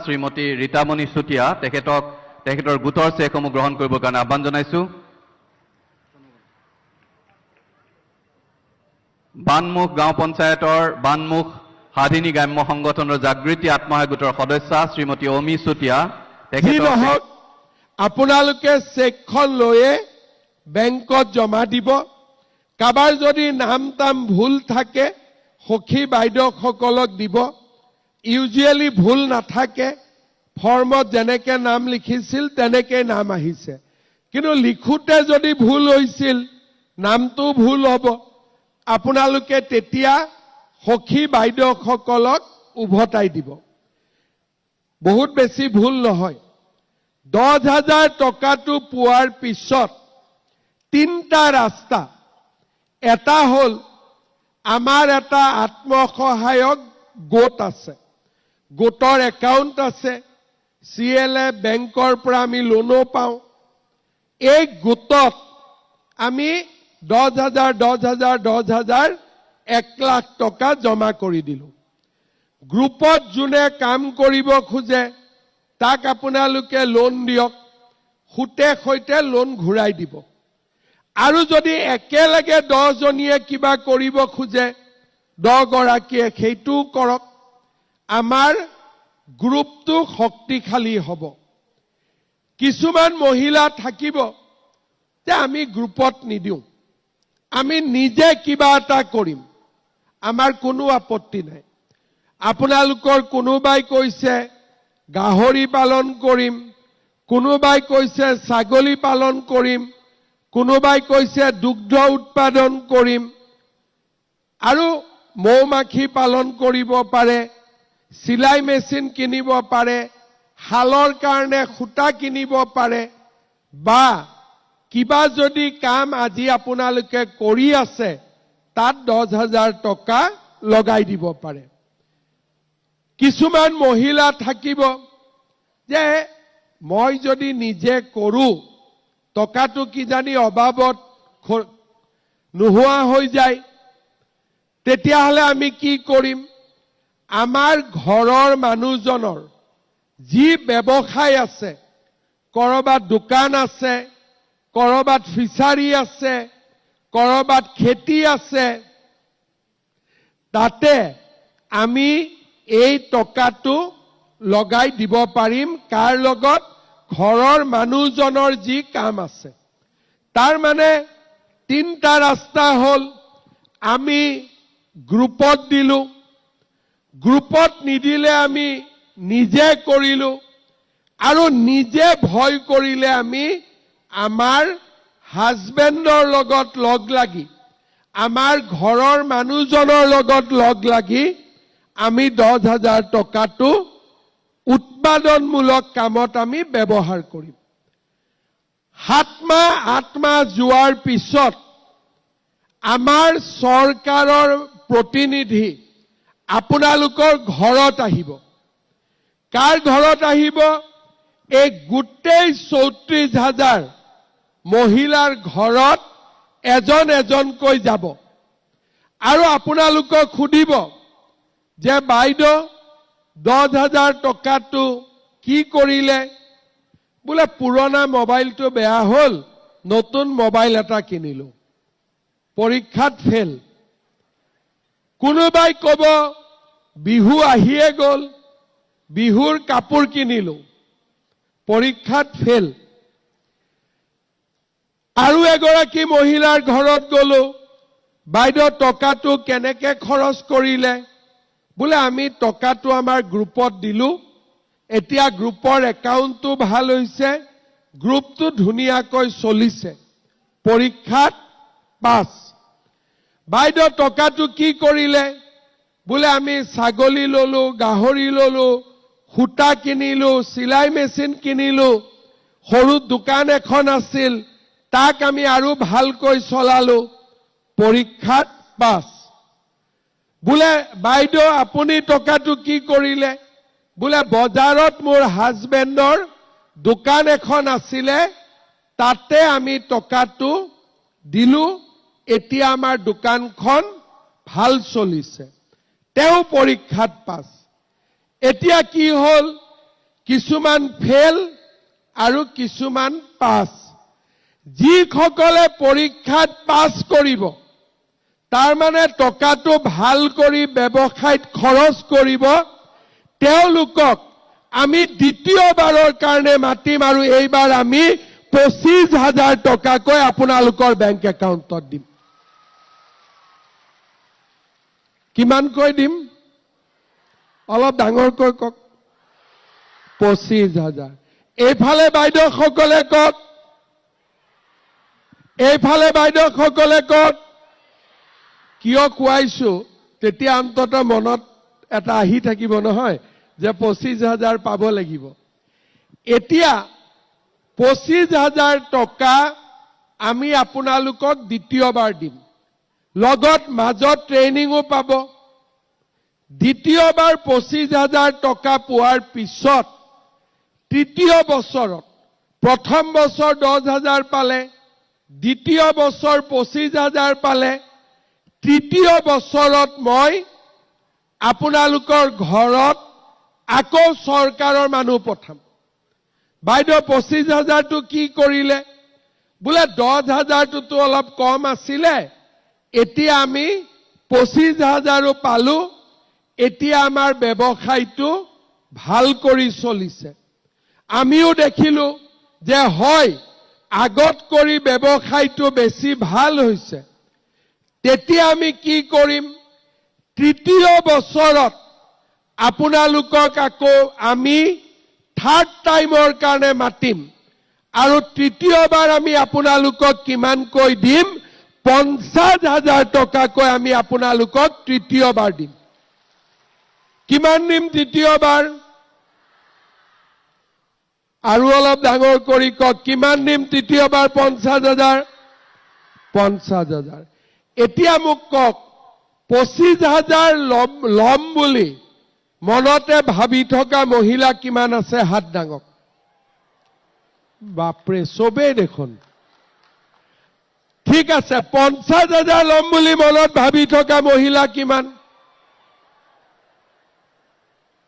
শ্ৰীমতী ৰীতামণি চুতীয়া তেখেতৰ গোটৰ চেকসমূহ গ্ৰহণ কৰিবৰ কাৰণে আহ্বান জনাইছো। বানমুখ গাঁও পঞ্চায়তৰ বানমুখ স্বাধীনী গ্ৰাম্য সংগঠনৰ জাগৃতি আত্মসহায়ক গোটৰ সদস্যা শ্ৰীমতী অমি চুতীয়া তেখেতক আপোনালোকে চেকখন লৈয়ে বেংকত জমা দিব। কাবাৰ যদি নাম তাম ভুল থাকে সখী বাইদেউসকলক দিব। ইউজুৱেলি ভুল নাথাকে, ফৰ্মত যেনেকে নাম লিখিছিল তেনেকে নাম আহিছে, কিন্তু লিখোতে যদি ভুল হৈছিল নামটো ভুল হ'ব। আপোনালোকে তেতিয়া সখী বাইদেউসকলক উভতাই দিব। বহুত বেছি ভুল নহয়। 10,000 টকাটো পোৱাৰ পিছত তিনিটা ৰাস্তা। এটা হ'ল আমাৰ এটা আত্মসহায়ক গোট আছে, গোটৰ একাউণ্ট আছে, CLA বেংকৰ পৰা আমি লোনো পাওঁ। এই গোটত আমি 10,000 1 লাখ টকা জমা কৰি দিলোঁ। গ্ৰুপত যোনে কাম কৰিব খোজে তাক আপোনালোকে লোন দিয়ক, সুতে সৈতে লোন ঘূৰাই দিব। আৰু যদি একেলগে 10 জনীয়ে কিবা কৰিব খোজে 10 গৰাকীয়ে সেইটোও কৰক। আমাৰ গ্ৰুপটো শক্তিশালী হ'ব। কিছুমান মহিলা থাকিব যে আমি গ্ৰুপত নিদিওঁ, আমি নিজে কিবা এটা কৰিম, আমাৰ কোনো আপত্তি নাই। আপোনালোকৰ কোনোবাই কৈছে গাহৰি পালন কৰিম, কোনোবাই কৈছে ছাগলী পালন কৰিম, কোনোবাই কৈছে দুগ্ধ উৎপাদন কৰিম, আৰু মৌমাখি পালন কৰিব পাৰে, চিলাই মেচিন কিনিব পাৰে, শালৰ কাৰণে সূতা কিনিব পাৰে, বা কিবা যদি কাম আজি আপোনালোকে কৰি আছে তাত 10,000 টকা লগাই দিব পাৰে। কিছুমান মহিলা থাকিব যে মই যদি নিজে কৰোঁ টকাটো কিজানি অভাৱত নোহোৱা হৈ যায়, তেতিয়াহ'লে আমি কি কৰিম? আমাৰ ঘৰৰ মানুহজনৰ যি ব্যৱসায় আছে, কৰবাত দোকান আছে, কৰবাত ফিচাৰী আছে, কৰবাত খেতি আছে, তাতে আমি এই টকাটো লগাই দিব পাৰিম। কাৰ লগত? ঘৰৰ মানুহজনৰ যি কাম আছে। তাৰ মানে তিনিটা ৰাস্তা হ'ল, আমি গ্ৰুপত দিলোঁ, গ্ৰুপত নিদিলে আমি নিজে কৰিলোঁ, আৰু নিজে ভয় কৰিলে আমি আমাৰ হাজবেণ্ডৰ লগত লগ লাগি, আমাৰ ঘৰৰ মানুহজনৰ লগত লগ লাগি আমি 10,000 টকাটো উৎপাদনমূলক কামত আমি ব্যৱহাৰ কৰিম। 7 মাহ 8 মাহ যোৱাৰ পিছত আমাৰ চৰকাৰৰ প্ৰতিনিধি আপোনালোকৰ ঘৰত আহিব। কাৰ ঘৰত আহিব? এই গোটেই 34,000 মহিলাৰ ঘৰত এজন এজনকৈ যাব, আৰু আপোনালোকক সুধিব যে বাইদেউ 10,000 টকাটো কি কৰিলে? বোলে পুৰণা মোবাইলটো বেয়া হ'ল, নতুন মোবাইল এটা কিনিলোঁ, পৰীক্ষাত ফেল। কোনোবাই ক'ব বিহু আহিয়ে গ'ল, বিহুৰ কাপোৰ কিনিলোঁ, পৰীক্ষাত ফেল। আৰু এগৰাকী মহিলাৰ ঘৰত গ'লো, বাইদেউ টকাটো কেনেকে খৰচ কৰিলে? বোলে আমি টকাটো আমাৰ গ্ৰুপত দিলোঁ, এতিয়া গ্ৰুপৰ একাউণ্টটো ভাল হৈছে, গ্ৰুপটো ধুনীয়াকৈ চলিছে, পৰীক্ষাত পাছ। বাইদেউ টকাটো কি কৰিলে? বোলে আমি ছাগলী ললোঁ, গাহৰি ললোঁ, সূতা কিনিলোঁ, চিলাই মেচিন কিনিলোঁ, সৰু দোকান এখন আছিল তাক আমি আৰু ভালকৈ চলালোঁ, পৰীক্ষাত পাছ। বোলে বাইদেউ আপুনি টকাটো কি কৰিলে? বোলে বজাৰত মোৰ হাজবেণ্ডৰ দোকান এখন আছিলে, তাতে আমি টকাটো দিলোঁ, এতিয়া আমাৰ দোকানখন ভাল চলিছে, তেওঁ পৰীক্ষাত পাছ। এতিয়া কি হ'ল? কিছুমান ফেল আৰু কিছুমান পাছ। যিসকলে পৰীক্ষাত পাছ কৰিব, তাৰ মানে টকাটো ভাল কৰি ব্যৱসায়ত খৰচ কৰিব, তেওঁলোকক আমি দ্বিতীয়বাৰৰ কাৰণে মাতিম আৰু এইবাৰ আমি 25,000 টকাকৈ আপোনালোকৰ বেংক একাউণ্টত দিম। কিমানকৈ দিম? অলপ ডাঙৰকৈ কওক। 25,000। এইফালে বাইদেউসকলে কওক, এইফালে বাইদেউসকলে কওক। কিয় কোৱাইছো, তেতিয়া অন্ততঃ মনত এটা আহি থাকিব নহয় যে 25,000 পাব লাগিব। এতিয়া 25,000 টকা আমি আপোনালোকক দ্বিতীয়বাৰ দিম, লগত মাজত ট্ৰেইনিঙো পাব। দ্বিতীয়বাৰ 25,000 টকা পোৱাৰ পিছত তৃতীয় বছৰত, প্ৰথম বছৰ 10,000 পালে, দ্বিতীয় বছৰ 25,000 পালে, তৃতীয় বছৰত মই আপোনালোকৰ ঘৰত আকৌ চৰকাৰৰ মানুহ পঠাম। বাইদেউ 25,000টো কি কৰিলে? বোলে 10,000টোতো অলপ কম আছিলে, এতিয়া আমি 25,000ও পালো, এতিয়া আমাৰ ব্যৱসায়টো ভাল কৰি চলিছে। আমিও দেখিলো যে হয়, আগত কৰি ব্যৱসায়টো বেছি ভাল হৈছে। তেতিয়া আমি কি কৰিম? তৃতীয় বছৰত আপোনালোকক আকৌ আমি থাৰ্ড টাইমৰ কাৰণে মাতিম আৰু তৃতীয়বাৰ আমি আপোনালোকক কিমানকৈ দিম? 50,000 টকাকৈ আমি আপোনালোকক তৃতীয়বাৰ দিম। কিমান দিম তৃতীয়বাৰ? আৰু অলপ ডাঙৰ কৰি কওক, কিমান দিম তৃতীয়বাৰ? 50,000। 50,000। এতিয়া মোক কওক, 25,000 ল'ম বুলি মনতে ভাবি থকা মহিলা কিমান আছে? হাত দাঙক। বাপৰে, চবেই দেখোন। ঠিক আছে, 50,000 ল'ম বুলি মনত ভাবি থকা মহিলা কিমান?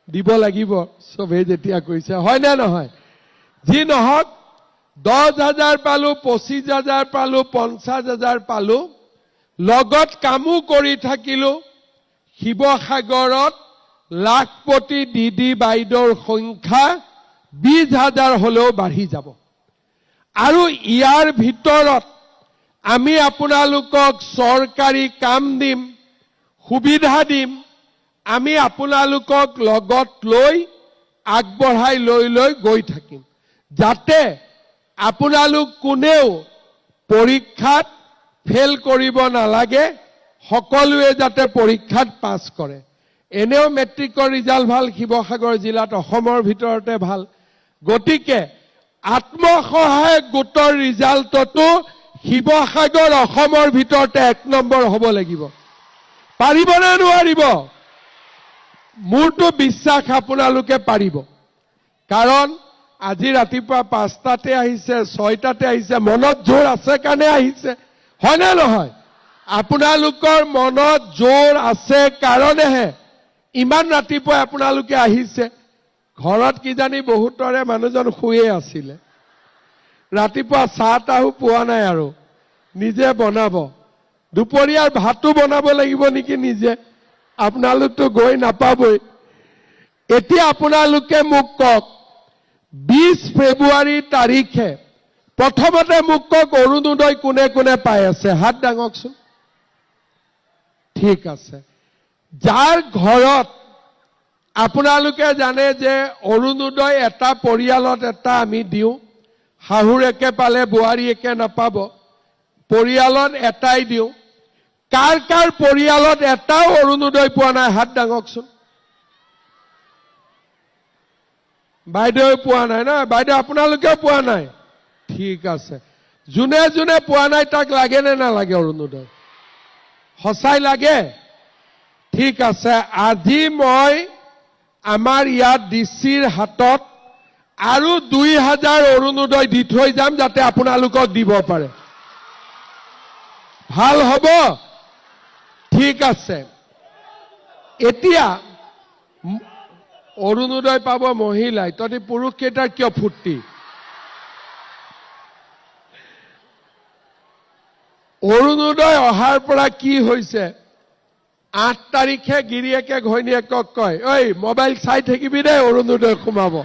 দিব লাগিব চবেই যেতিয়া কৈছে, হয় নে নহয়? যি নহওক, 10,000 পালো, 25,000 পালো, 50,000 পালো, লগত কামো কৰি থাকিলো। শিৱসাগৰত লাখপতি দিদি বাইদেউৰ সংখ্যা 20,000 হলেও বাঢ়ি যাব। আৰু ইয়াৰ ভিতৰত আমি আপোনালোকক চৰকাৰী কাম দিম, সুবিধা দিম। আমি আপোনালোকক লগত লৈ আগবঢ়াই লৈ গৈ থাকিম, যাতে আপোনালোক কোনেও পৰীক্ষাত ফেল কৰিব নালাগে, সকলোৱে যাতে পৰীক্ষাত পাছ কৰে। এনেও মেট্ৰিকৰ ৰিজাল্ট ভাল শিৱসাগৰ জিলাত, অসমৰ ভিতৰতে ভাল। গতিকে আত্মসহায়ক গোটৰ ৰিজাল্টতো শিৱসাগৰ অসমৰ ভিতৰতে 1 নম্বৰ হ'ব লাগিব। পাৰিবনে নোৱাৰিব? মোৰতো বিশ্বাস আপোনালোকে পাৰিব। কাৰণ আজি ৰাতিপুৱা 5টাতে আহিছে, 6টাতে আহিছে, মনত জোৰ আছে কাৰণে আহিছে, হয় নে নহয়? আপোনালোকৰ মনত জোৰ আছে কাৰণেহে ইমান ৰাতিপুৱা আপোনালোকে আহিছে। ঘৰত কিজানি বহুতৰে মানুহজন শুয়ে আছিলে, ৰাতিপুৱা চাহ-তাহো পোৱা নাই আৰু নিজে বনাব। দুপৰীয়াৰ ভাতো বনাব লাগিব নেকি নিজে? আপোনালোকতো গৈ নাপাবই। এতিয়া আপোনালোকে মোক কওক, 20 ফেব্ৰুৱাৰী তাৰিখে প্ৰথমতে মোক কওক, অৰুণোদয় কোনে কোনে পাই আছে? হাত দাঙকচোন। ঠিক আছে। যাৰ ঘৰত আপোনালোকে জানে যে অৰুণোদয় এটা পৰিয়ালত এটা আমি দিওঁ, শাহুৰেকে পালে বোৱাৰীয়েকে নাপাব, পৰিয়ালত এটাই দিওঁ। কাৰ কাৰ পৰিয়ালত এটাও অৰুণোদয় পোৱা নাই? হাত দাঙকচোন। বাইদেউ পোৱা নাই না? বাইদেউ আপোনালোকেও পোৱা নাই? ঠিক আছে। যোনে যোনে পোৱা নাই তাক লাগে নে নালাগে অৰুণোদয়? সঁচাই লাগে? ঠিক আছে। আজি মই আমাৰ ইয়াত ডিচিৰ হাতত আৰু 2,000 অৰুণোদয় দি থৈ যাম, যাতে আপোনালোকক দিব পাৰে। ভাল হ'ব? ঠিক আছে। এতিয়া অৰুণোদয় পাব মহিলাই, তহঁতি পুৰুষ কেইটাৰ কিয় ফূৰ্তি? অৰুণোদয় অহাৰ পৰা কি হৈছে, 8 তাৰিখে গিৰিয়েকে ঘৈণীয়েকক কয়, ঐ মোবাইল চাই থাকিবি দে, অৰুণোদয় সোমাব।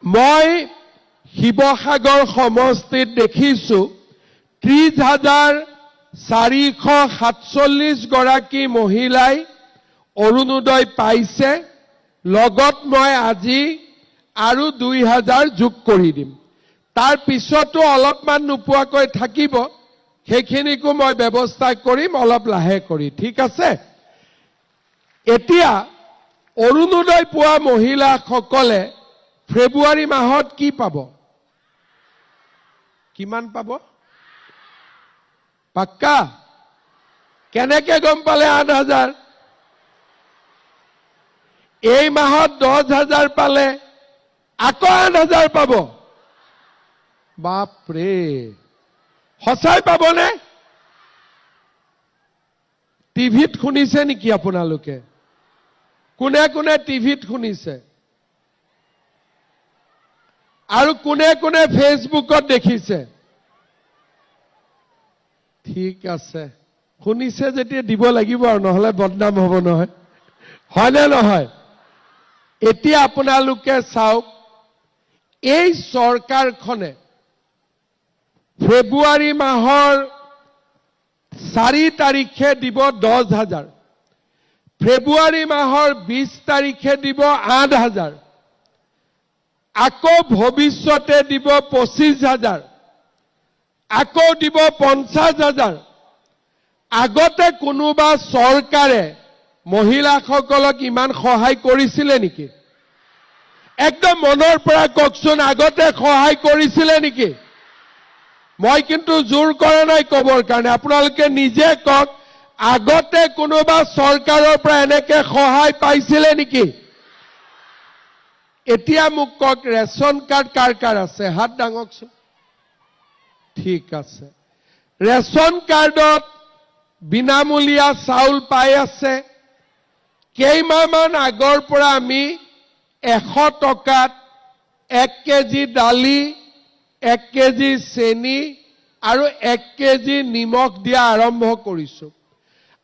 মই শিৱসাগৰ সমষ্টিত দেখিছো 30,447 গৰাকী মহিলাই অৰুণোদয় পাইছে। লগত মই আজি আৰু 2,000 যোগ কৰি দিম। তাৰ পিছতো অলপমান নোপোৱাকৈ থাকিব, সেইখিনিকো মই ব্যৱস্থা কৰিম অলপ লাহে কৰি, ঠিক আছে? এতিয়া অৰুণোদয় পোৱা মহিলাসকলে ফেব্ৰুৱাৰী মাহত কি পাব? কিমান পাব? পাক্কা? কেনেকে গম পালে 8,000? এই মাহত 10,000 পালে, আকৌ 8,000 পাব। বাপৰে, সঁচাই পাবনে? টিভিত শুনিছে নেকি আপোনালোকে? কোনে কোনে টিভিত শুনিছে? আৰু কোনে কোনে ফেচবুকত দেখিছে? ঠিক আছে, শুনিছে যেতিয়া দিব লাগিব আৰু, নহলে বদনাম হ'ব নহয়, হয়নে নহয়? এতিয়া আপোনালোকে চাওক, এই চৰকাৰখনে ফেব্ৰুৱাৰী মাহৰ 4 তাৰিখে দিব 10,000, ফেব্ৰুৱাৰী মাহৰ 20 তাৰিখে দিব 8,000, আকৌ ভৱিষ্যতে দিব 25,000, আকৌ দিব 50,000। আগতে কোনোবা চৰকাৰে মহিলাসকলক ইমান সহায় কৰিছিলে নেকি? একদম মনৰ পৰা কওকচোন, আগতে সহায় কৰিছিলে নেকি? মই কিন্তু জোৰ কৰা নাই কবৰ কাৰণে, আপোনালোকে নিজে কওক, আগতে কোনোবা চৰকাৰৰ পৰা এনেকে সহায় পাইছিলে নেকি? এতিয়া মোক কওক, ৰেচন কাৰ্ড কাৰ কাৰ আছে? হাত দাঙকচোন। ঠিক আছে, ৰেচন কাৰ্ডত বিনামূলীয়া চাউল পাই আছে। কেইমাহমান আগৰ পৰা আমি 100 টকাত 1 কেজি দালি, 1 কেজি চেনি আৰু 1 কেজি নিমখ দিয়া আৰম্ভ কৰিছো।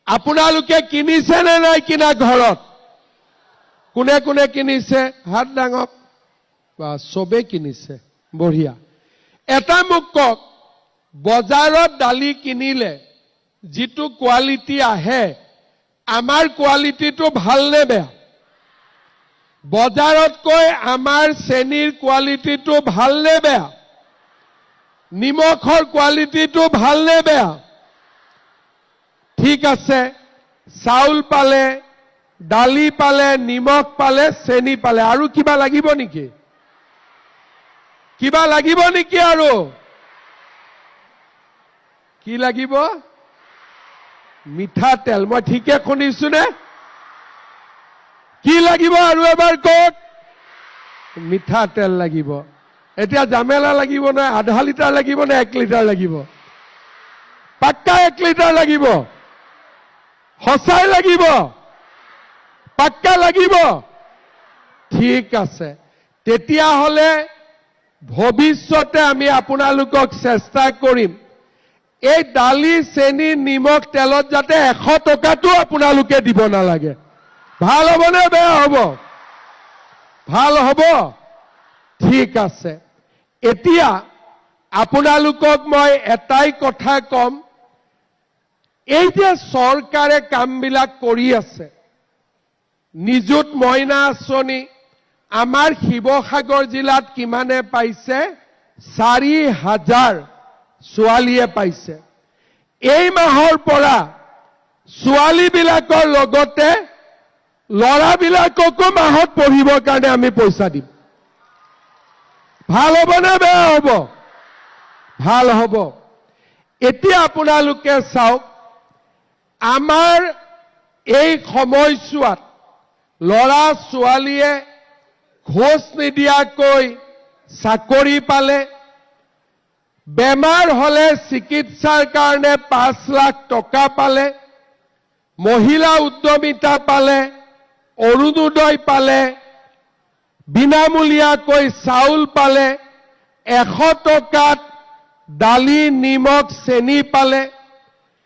আপোনালোকে কিনিছে নে নাই কিনা ঘৰত? কোনে কোনে কিনিছে? হাত দাঙক। বা চবে কিনিছে, বঢ়িয়া। এটা মোক কওক, বজাৰত দালি কিনিলে যিটো কোৱালিটি আহে, আমাৰ কোৱালিটিটো ভাল নে বেয়া? বজাৰতকৈ আমাৰ চেনিৰ কোৱালিটিটো ভাল নে বেয়া? নিমখৰ কোৱালিটিটো ভাল নে বেয়া? ঠিক আছে, চাউল পালে, দালি পালে, নিমখ পালে, চেনি পালে, আৰু কিবা লাগিব নেকি? কিবা লাগিব নেকি? আৰু কি লাগিব? মিঠাতেল। মই ঠিকে শুনিছো নে? কি লাগিব আৰু এবাৰ কওক? মিঠাতেল লাগিব। এতিয়া জামেলা লাগিব নে? আধা লিটাৰ লাগিব নে 1 লিটাৰ লাগিব? পাক্কা 1 লিটাৰ লাগিব? সঁচাই লাগিব? পাক্কা লাগিব? ঠিক আছে, তেতিয়াহ'লে ভৱিষ্যতে আমি আপোনালোকক চেষ্টা কৰিম, এই দালি, চেনি, নিমখ, তেলত যাতে 100 টকাটো আপোনালোকে দিব নালাগে। ভাল হ'ব নে বেয়া হ'ব? ভাল হ'ব? ঠিক আছে, এতিয়া আপোনালোকক মই এটাই কথা কম, এই যে চৰকাৰে কামবিলাক কৰি আছে, নিযুত মইনা আঁচনি আমাৰ শিৱসাগৰ জিলাত কিমানে পাইছে? 4,000 ছোৱালীয়ে পাইছে। এই মাহৰ পৰা ছোৱালীবিলাকৰ লগতে ল'ৰাবিলাককো মাহত পঢ়িবৰ কাৰণে আমি পইচা দিম। ভাল হ'ব নে বেয়া হ'ব? ভাল হ'ব। এতিয়া আপোনালোকে চাওক, আমাৰ এই সময়ছোৱাত ল'ৰা ছোৱালীয়ে ঘোষ নিদিয়াকৈ চাকৰি পালে, বেমাৰ হলে চিকিৎসাৰ কাৰণে 5 লাখ টকা পালে, মহিলা উদ্যমিতা পালে, অৰুণোদয় পালে, বিনামূলীয়াকৈ চাউল পালে, 100 টকাত দালি, নিমখ, চেনি পালে,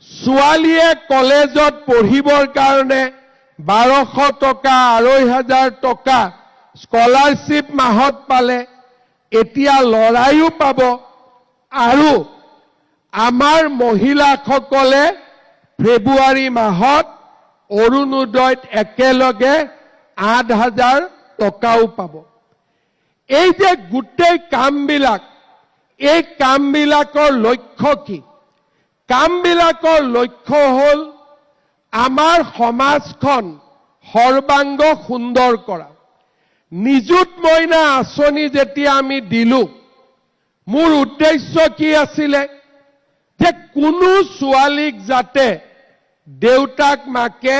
ছোৱালীয়ে কলেজত পঢ়িবৰ কাৰণে 1200 টকা, 2500 টকা স্কলাৰশ্বিপ মাহত পালে, এতিয়া লৰাইও পাব। আৰু আমাৰ মহিলাসকলে ফেব্ৰুৱাৰী মাহত অৰুণোদয়ত একেলগে 8000 টকাও পাব। এই যে গোটেই কামবিলাক, এই কামবিলাকৰ লক্ষ্য কি? কামবিলাকৰ লক্ষ্য হ'ল আমাৰ সমাজখন সৰ্বাংগ সুন্দৰ কৰা। নিযুত মইনা আঁচনি যেতিয়া আমি দিলো, মোৰ উদ্দেশ্য কি আছিলে? যে কোনো ছোৱালীক যাতে দেউতাক মাকে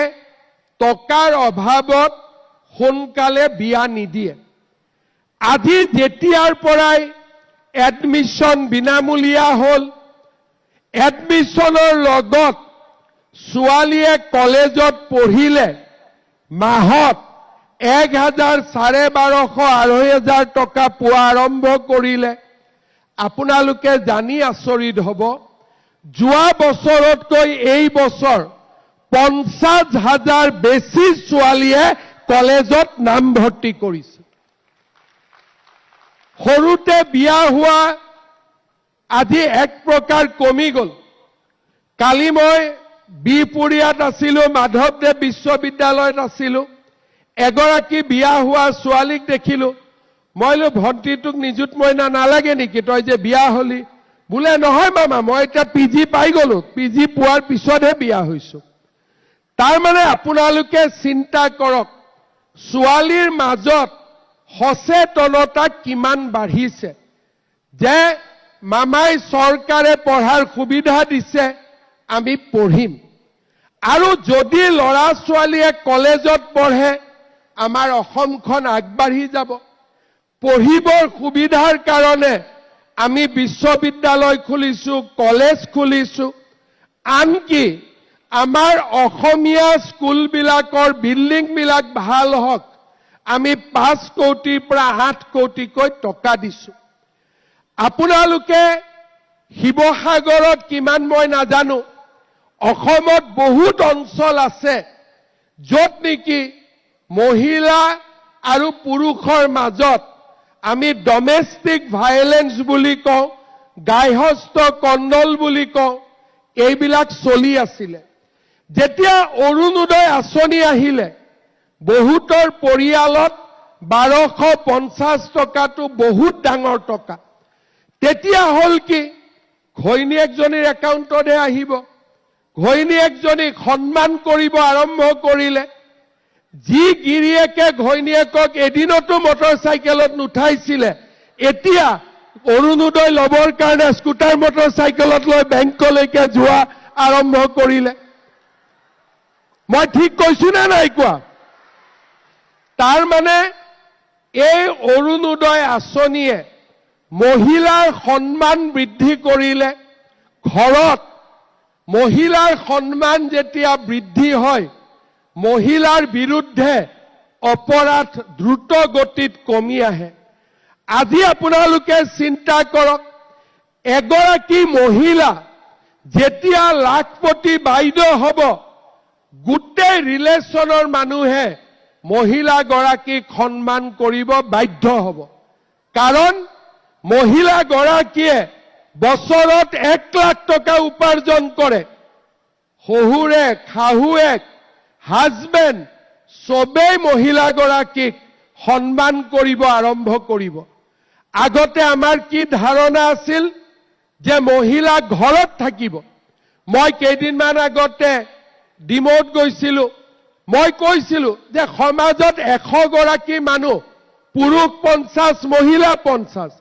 টকাৰ অভাৱত সোনকালে বিয়া নিদিয়ে। আজি যেতিয়াৰ পৰাই এডমিশ্যন বিনামূলীয়া হ'ল, এডমিশ্যনৰ লগত ছোৱালীয়ে কলেজত পঢ়িলে মাহত 1000, 1250, 2500 টকা পোৱা আৰম্ভ কৰিলে। আপোনালোকে জানি আচৰিত হ'ব, যোৱা বছৰতকৈ এই বছৰ 50,000 বেছি ছোৱালীয়ে কলেজত নামভৰ্তি কৰিছে। সৰুতে বিয়া হোৱা আজি এক প্ৰকাৰ কমি গ'ল। কালি মই বিপুৰীয়াত আছিলোঁ, মাধৱদেৱ বিশ্ববিদ্যালয়ত আছিলোঁ, এগৰাকী বিয়া হোৱা ছোৱালীক দেখিলোঁ। মই বোলো, ভণ্টিটোক নিযুত মইনা নালাগে নেকি, তই যে বিয়া হলি? বোলে, নহয় মামা, মই এতিয়া PG পাই গ'লো, PG পোৱাৰ পিছতহে বিয়া হৈছোঁ। তাৰমানে আপোনালোকে চিন্তা কৰক, ছোৱালীৰ মাজত সচেতনতা কিমান বাঢ়িছে যে মামাই চৰকাৰে পঢ়াৰ সুবিধা দিছে, আমি পঢ়িম। আৰু যদি ল'ৰা ছোৱালীয়ে কলেজত পঢ়ে, আমাৰ অসমখন আগবাঢ়ি যাব। পঢ়িবৰ সুবিধাৰ কাৰণে আমি বিশ্ববিদ্যালয় খুলিছোঁ, কলেজ খুলিছোঁ। আনকি আমাৰ অসমীয়া স্কুলবিলাকৰ বিল্ডিংবিলাক ভাল হওক, আমি 5 কোটিৰ পৰা 8 কোটিকৈ টকা দিছোঁ। আপোনালোকে শিৱসাগৰত কিমান মই নাজানো, অসমত বহুত অঞ্চল আছে য'ত নেকি মহিলা আৰু পুৰুষৰ মাজত আমি ডমেষ্টিক ভায়োলেন্স বুলি কওঁ, গাৰ্হস্থ্য কণ্ডল বুলি কওঁ, এইবিলাক চলি আছিলে। যেতিয়া অৰুণোদয় আঁচনি আহিলে, বহুতৰ পৰিয়ালত 1250 টকাটো বহুত ডাঙৰ টকা। তেতিয়া হ'ল কি, ঘৈণীয়েকজনীৰ একাউণ্টতহে আহিব। ঘৈণীয়েকজনীক সন্মান কৰিব আৰম্ভ কৰিলে। যি গিৰিয়েকে ঘৈণীয়েকক এদিনতো মটৰচাইকেলত নুঠাইছিলে, এতিয়া অৰুণোদয় ল'বৰ কাৰণে স্কুটাৰ মটৰচাইকেলত লৈ বেংকলৈকে যোৱা আৰম্ভ কৰিলে। মই ঠিক কৈছো নে নাই কোৱা? তাৰমানে এই অৰুণোদয় আঁচনিয়ে মহিলাৰ সন্মান বৃদ্ধি কৰিলে। ঘৰত মহিলাৰ সন্মান যেতিয়া বৃদ্ধি হয়, মহিলাৰ বিৰুদ্ধে অপৰাধ দ্ৰুত গতিত কমি আহে। আজি আপোনালোকে চিন্তা কৰক, এগৰাকী মহিলা যেতিয়া লাখপতি বাইদেউ হ'ব, গোটেই ৰিলেশ্যনৰ মানুহে মহিলাগৰাকীক সন্মান কৰিব বাধ্য হ'ব। কাৰণ মহিলাগৰাকীয়ে বছৰত 1 লাখ টকা উপাৰ্জন কৰে। শহুৰেক, শাহুৱেক, হাজবেণ্ড চবেই মহিলাগৰাকীক সন্মান কৰিব আৰম্ভ কৰিব। আগতে আমাৰ কি ধাৰণা আছিল যে মহিলা ঘৰত থাকিব। মই কেইদিনমান আগতে ডিমৌত গৈছিলোঁ। মই কৈছিলোঁ যে সমাজত 100 গৰাকী মানুহ, পুৰুষ 50, মহিলা 50।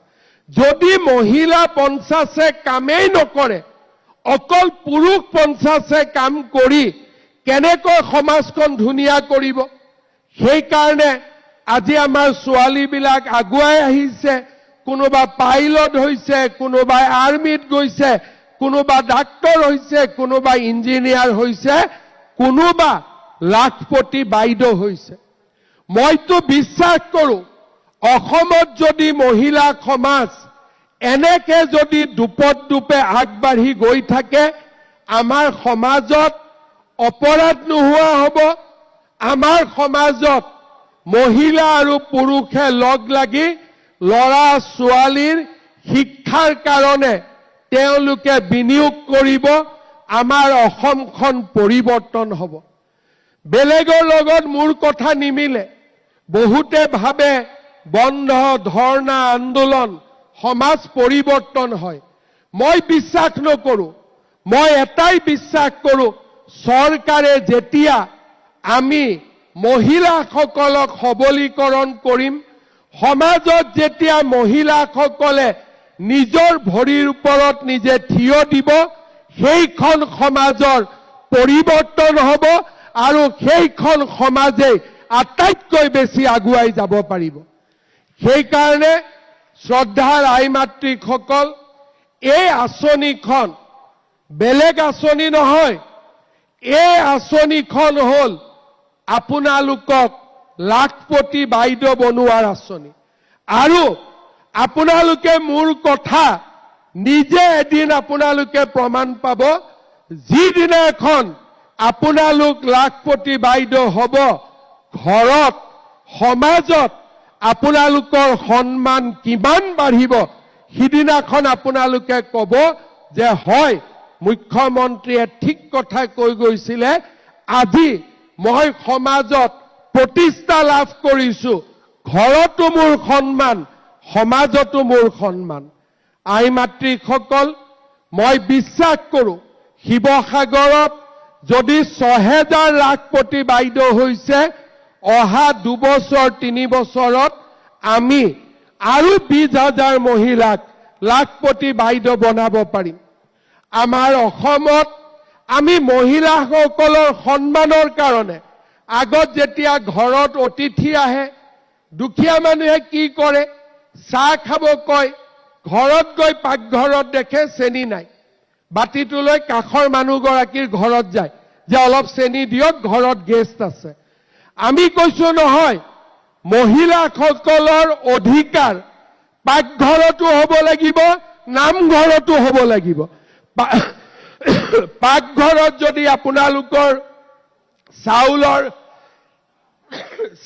যদি মহিলা 50এ কামেই নকৰে, অকল পুৰুষ 50এ কাম কৰি কেনেকৈ সমাজখন ধুনীয়া কৰিব? সেইকাৰণে আজি আমাৰ ছোৱালীবিলাক আগুৱাই আহিছে। কোনোবা পাইলট হৈছে, কোনোবাই আৰ্মিত গৈছে, কোনোবা ডাক্তৰ হৈছে, কোনোবা ইঞ্জিনিয়াৰ হৈছে, কোনোবা লাখপতি বাইদেউ হৈছে। মইতো বিশ্বাস কৰোঁ অসমত যদি মহিলা সমাজ এনেকে যদি দুপে আগবাঢ়ি গৈ থাকে আমাৰ সমাজত অপৰাধ নোহোৱা হ'ব আমাৰ সমাজত মহিলা আৰু পুৰুষে লগ লাগি ল'ৰা ছোৱালীৰ শিক্ষাৰ কাৰণে তেওঁলোকে বিনিয়োগ কৰিব আমাৰ অসমখন পৰিৱৰ্তন হ'ব বেলেগৰ লগত মোৰ কথা নিমিলে বহুতে ভাবে বন্ধ ধৰ্ণা আন্দোলন সমাজ পৰিৱৰ্তন হয় মই বিশ্বাস নকৰোঁ মই এটাই বিশ্বাস কৰোঁ চৰকাৰে যেতিয়া আমি মহিলাসকলক সবলীকৰণ কৰিম সমাজত যেতিয়া মহিলাসকলে নিজৰ ভৰিৰ ওপৰত নিজে থিয় দিব সেইখন সমাজৰ পৰিৱৰ্তন হ'ব আৰু সেইখন সমাজে আটাইতকৈ বেছি আগুৱাই যাব পাৰিব সেইকাৰণে শ্ৰদ্ধাৰ আই মাতৃসকল এই আঁচনিখন বেলেগ আঁচনি নহয় এই আঁচনিখন হ'ল আপোনালোকক লাখপতি বাইদেউ বনোৱাৰ আঁচনি আৰু আপোনালোকে মোৰ কথা নিজে এদিন আপোনালোকে প্ৰমাণ পাব যিদিনাখন আপোনালোক লাখপতি বাইদেউ হ'ব ঘৰত সমাজত আপোনালোকৰ সন্মান কিমান বাঢ়িব সিদিনাখন আপোনালোকে ক'ব যে হয় মুখ্যমন্ত্ৰীয়ে ঠিক কথা কৈ গৈছিলে আজি মই সমাজত প্ৰতিষ্ঠা লাভ কৰিছোঁ ঘৰতো মোৰ সন্মান সমাজতো মোৰ সন্মান আই মাতৃসকল মই বিশ্বাস কৰোঁ শিৱসাগৰত যদি ৬০০০ লাখপতি বাইদেউ হৈছে অহা ২ বছৰ ৩ বছৰত আমি আৰু ২০,০০০ মহিলাক লাখপতি বাইদেউ বনাব পাৰিম আমাৰ অসমত আমি মহিলাসকলৰ সন্মানৰ কাৰণে আগত যেতিয়া ঘৰত অতিথি আহে দুখীয়া মানুহে কি কৰে চাহ খাব কয় ঘৰত গৈ পাকঘৰত দেখে চেনি নাই বাতিটো লৈ কাষৰ মানুহগৰাকীৰ ঘৰত যায় যে অলপ চেনি দিয়ক ঘৰত গেষ্ট আছে আমি কৈছো নহয় মহিলাসকলৰ অধিকাৰ পাকঘৰতো হ'ব লাগিব নামঘৰতো হ'ব লাগিব পাকঘৰত যদি আপোনালোকৰ চাউলৰ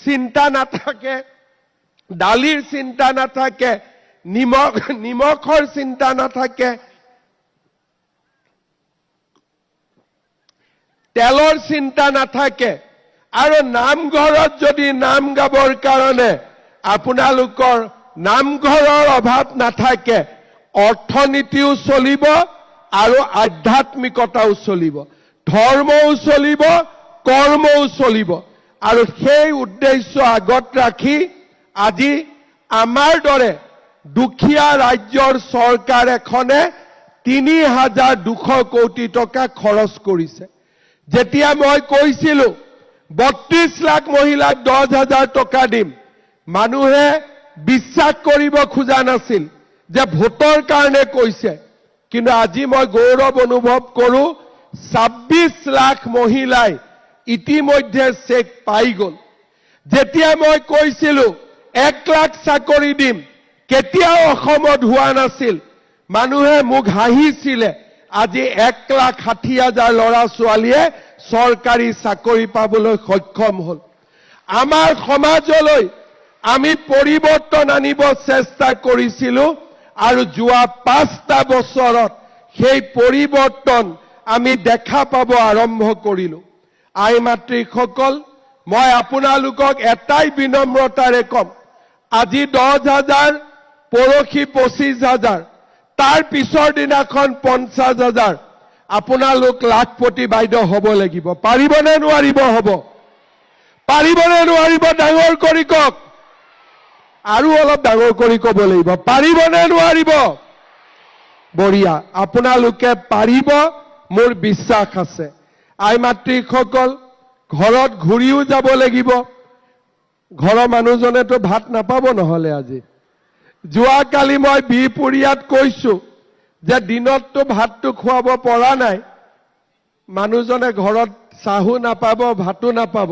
চিন্তা নাথাকে দালিৰ চিন্তা নাথাকে নিমখৰ চিন্তা নাথাকে তেলৰ চিন্তা নাথাকে আৰু নামঘৰত যদি নাম গাবৰ কাৰণে আপোনালোকৰ নামঘৰৰ অভাৱ নাথাকে অৰ্থনীতিও চলিব আৰু আধ্যাত্মিকতাও চলিব ধৰ্মও চলিব কৰ্মও চলিব আৰু সেই উদ্দেশ্য আগত ৰাখি আজি আমাৰ দৰে দুখীয়া ৰাজ্যৰ চৰকাৰ এখনে ৩,২০০ কোটি টকা খৰচ কৰিছে যেতিয়া মই কৈছিলোঁ ৩২ লাখ মহিলাক ১০,০০০ টকা দিম মানুহে বিশ্বাস কৰিব খোজা নাছিল যে ভোটৰ কাৰণে কৈছে কিন্তু আজি মই গৌৰৱ অনুভৱ কৰোঁ ২৬ লাখ মহিলাই ইতিমধ্যে চেক পাই গ'ল যেতিয়া মই কৈছিলোঁ ১ লাখ চাকৰি দিম কেতিয়াও অসমত হোৱা নাছিল মানুহে মোক হাঁহিছিলে আজি ১,৬০,০০০ ল'ৰা ছোৱালীয়ে চৰকাৰী চাকৰি পাবলৈ সক্ষম হ'ল আমাৰ সমাজলৈ আমি পৰিৱৰ্তন আনিব চেষ্টা কৰিছিলোঁ আৰু যোৱা ৫টা বছৰত সেই পৰিৱৰ্তন আমি দেখা পাব আৰম্ভ কৰিলোঁ আই মাতৃসকল মই আপোনালোকক এটাই বিনম্ৰতাৰে কম আজি ১০,০০০ পৰহি ২৫,০০০ তাৰ পিছৰ দিনাখন ৫০,০০০ আপোনালোক লাখপতি বাইদেউ হ'ব লাগিব পাৰিবনে নোৱাৰিব হ'ব পাৰিবনে নোৱাৰিব ডাঙৰ কৰি কওক আৰু অলপ ডাঙৰ কৰি ক'ব লাগিব পাৰিবনে নোৱাৰিব বঢ়িয়া আপোনালোকে পাৰিব মোৰ বিশ্বাস আছে আই মাতৃসকল ঘৰত ঘূৰিও যাব লাগিব ঘৰৰ মানুহজনেতো ভাত নাপাব নহলে আজি যোৱাকালি মই বিহপুৰীয়াত কৈছোঁ যে দিনততো ভাতটো খুৱাব পৰা নাই মানুহজনে ঘৰত চাহো নাপাব ভাতো নাপাব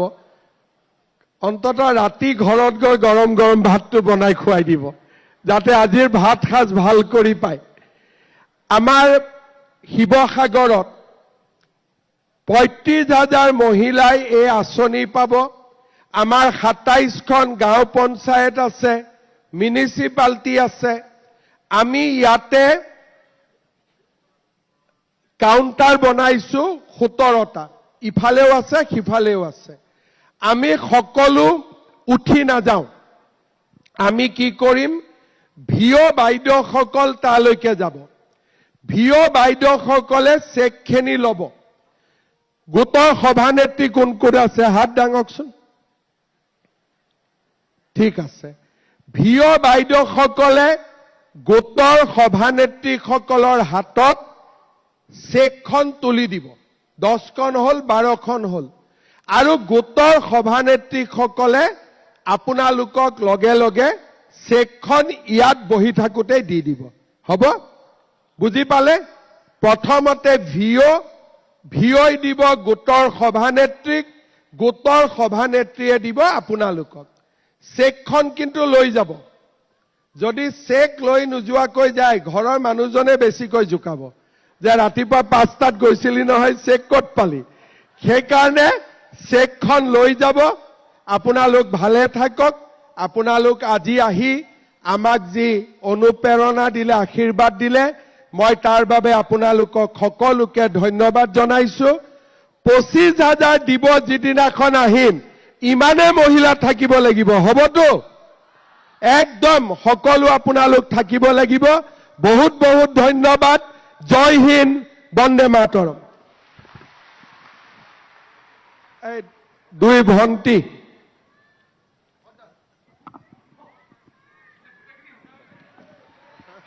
অন্ততঃ ৰাতি ঘৰত গৈ গৰম গৰম ভাতটো বনাই খুৱাই দিব, যাতে আজিৰ ভাত সাজ ভাল কৰি পায়। আমাৰ শিৱসাগৰত ৩৫,০০০ মহিলাই এই আঁচনি পাব। আমাৰ ২৭খন গাঁও পঞ্চায়ত আছে, মিউনিচিপালিটি আছে। আমি ইয়াতে কাউণ্টাৰ বনাইছো 17টা, ইফালেও আছে সিফালেও আছে। আমি সকলো উঠি নাযাওঁ। আমি কি কৰিম, ভিঅ' বাইদেউসকল তালৈকে যাব। ভিঅ' বাইদেউসকলে চেকখিনি ল'ব। গোটৰ সভানেত্ৰী কোন কোন আছে হাত দাঙকচোন। ঠিক আছে, ভিঅ' বাইদেউসকলে গোটৰ সভানেত্ৰীসকলৰ হাতত চেকখন তুলি দিব। 10খন হ'ল 12খন হ'ল। আৰু গোটৰ সভানেত্ৰীসকলে আপোনালোকক লগে লগে চেকখন ইয়াত বহি থাকোঁতে দি দিব। হ'ব, বুজি পালে? প্ৰথমতে ভিঅ'ই দিব গোটৰ সভানেত্ৰীক, গোটৰ সভানেত্ৰীয়ে দিব আপোনালোকক। চেকখন কিন্তু লৈ যাব। যদি চেক লৈ নোযোৱাকৈ যায়, ঘৰৰ মানুহজনে বেছিকৈ জোকাব যে ৰাতিপুৱা 5টাত গৈছিলি নহয়, চেক ক'ত পালি? সেইকাৰণে চেকখন লৈ যাব। আপোনালোক ভালে থাকক। আপোনালোক আজি আহি আমাক যি অনুপ্ৰেৰণা দিলে, আশীৰ্বাদ দিলে, মই তাৰ বাবে আপোনালোকক সকলোকে ধন্যবাদ জনাইছো। 25,000 দিব যিদিনাখন আহিম, ইমানে মহিলা থাকিব লাগিব। হ'বতো? একদম সকলো আপোনালোক থাকিব লাগিব। বহুত বহুত ধন্যবাদ। জয় হিন্দ, বন্দে মাতৰম। দুই ভণ্টি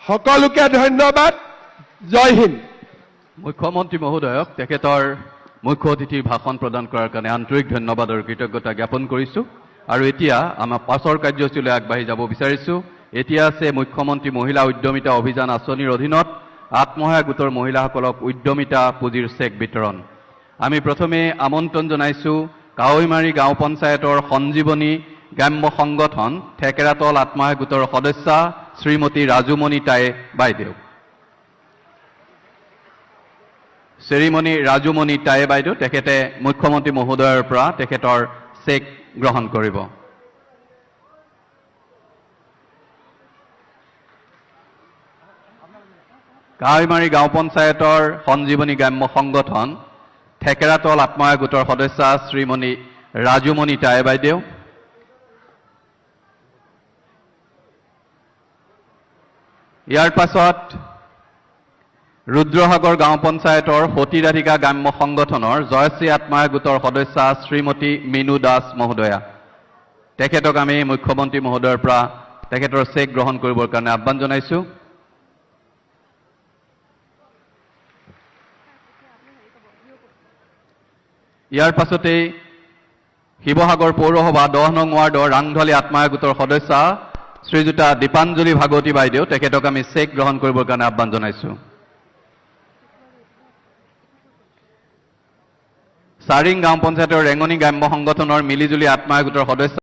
সকলোকে ধন্যবাদ। জয় হিন্দ। মুখ্যমন্ত্ৰী মহোদয়ক তেখেতৰ মুখ্য অতিথিৰ ভাষণ প্ৰদান কৰাৰ কাৰণে আন্তৰিক ধন্যবাদ আৰু কৃতজ্ঞতা জ্ঞাপন কৰিছোঁ। আৰু এতিয়া আমাৰ পাছৰ কাৰ্যসূচীলৈ আগবাঢ়ি যাব বিচাৰিছোঁ। এতিয়া আছে মুখ্যমন্ত্ৰী মহিলা উদ্যমিতা অভিযান আঁচনিৰ অধীনত আত্মসহায়ক গোটৰ মহিলাসকলক উদ্যমিতা পুঁজিৰ চেক বিতৰণ। আমি প্ৰথমে আমন্ত্ৰণ জনাইছোঁ কাৱৈমাৰী গাঁও পঞ্চায়তৰ সঞ্জীৱনী গ্ৰাম্য সংগঠন থেকেৰাতল আত্মসহায়ক গোটৰ সদস্যা শ্ৰীমতী ৰাজুমণি টাই বাইদেউ। শ্ৰীমণি ৰাজুমণি টাই বাইদেউ, তেখেতে মুখ্যমন্ত্ৰী মহোদয়ৰ পৰা তেখেতৰ চেক গ্ৰহণ কৰিব। কাৱৈমাৰী গাঁও পঞ্চায়তৰ সঞ্জীৱনী গ্ৰাম্য সংগঠন থেকেৰাতল আত্মসহায়ক গোটৰ সদস্যা শ্ৰীমণি ৰাজুমণি টাই বাইদেউ। ইয়াৰ পাছত ৰুদ্ৰসাগৰ গাঁও পঞ্চায়তৰ সতীৰাধিকা গ্ৰাম্য সংগঠনৰ জয়শ্ৰী আত্মসহায়ক গোটৰ সদস্যা শ্ৰীমতী মিনু দাস মহোদয়া। তেখেতক আমি মুখ্যমন্ত্ৰী মহোদয়ৰ পৰা তেখেতৰ চেক গ্ৰহণ কৰিবৰ কাৰণে আহ্বান জনাইছোঁ। ইয়াৰ পাছতেই শিৱসাগৰ পৌৰসভা 10 নং ৱাৰ্ডৰ ৰাংঢলী আত্মসহায়ক গোটৰ সদস্যা শ্ৰীযুতা দীপাঞ্জলি ভাগৱতী বাইদেউ, তেখেতক আমি চেক গ্ৰহণ কৰিবৰ কাৰণে আহ্বান জনাইছোঁ। চাৰিং গাঁও পঞ্চায়তৰ ৰেঙনি গ্ৰাম্য সংগঠনৰ মিলিজুলি আত্মসহায়ক গোটৰ সদস্য